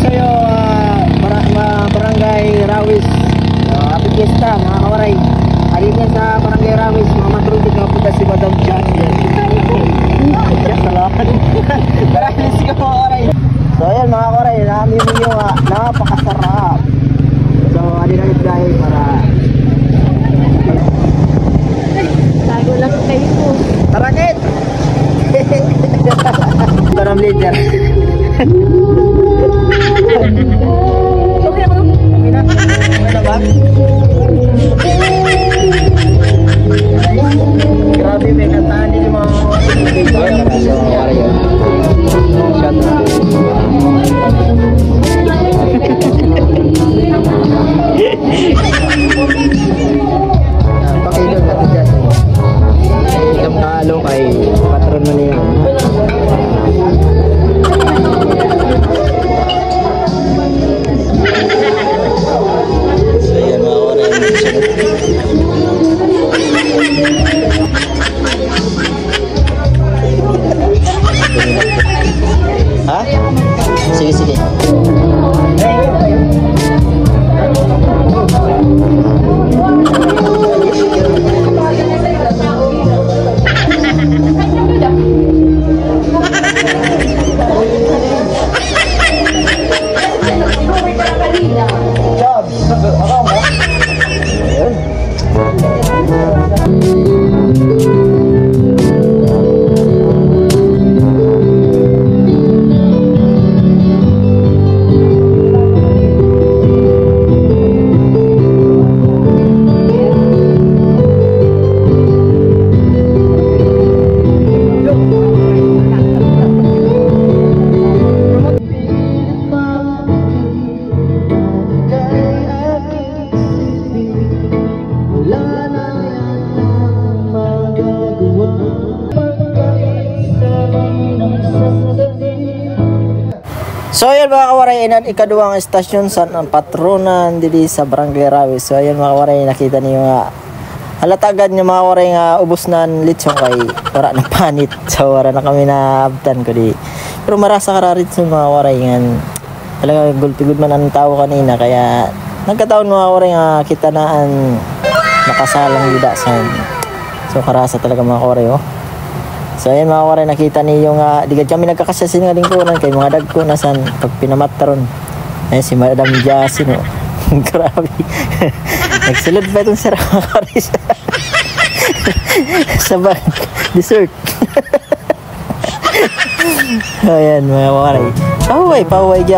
kayo barangay Rawis. Happy Fiesta mga kawaray. Alin yan sa barangay Rawis, mga matrutik na punta si Madam Chat. Yes, salamat. Maraming sige mga kawaray. So ayan mga kawaray, namin yung napakasarap. So alin na guys para tago lang kayo po. tarakit. Ito ng leader. Okay ba? Ano ba? Grabe, may kantaan din yung mga pakilog natin dyan. Itong halo kay patron mo niya. Ha? Sige, sige. Job. Ako mo? Ayun. So ayan mga kawaray, ikaduhang estasyon sa patronan dili sa barangay Rawis. So ayan mga kawaray, nakita niyo nga halatagan niyo mga kawaray nga ubos na litsong kay wala na panit. So wala na kami na abtan ko di. Pero marasa kararit sa mga kawaray nga talaga gulpigud man ang tao kanina kaya nagkataon mga kawaray nga kita naan nakasalang yudasan. So karasa talaga mga kawaray oh. So ayan mga kawaray, nakita niyo nga digad kami nagkakasasin nga lingkuran kay mga dagko nasan pag pinamataron. Ayun si Madam Jassy no. Grabe. Nagsulod pa itong sarap mga kawaray sa bag. Dessert. Ayan mga kawaray. Paway dyan.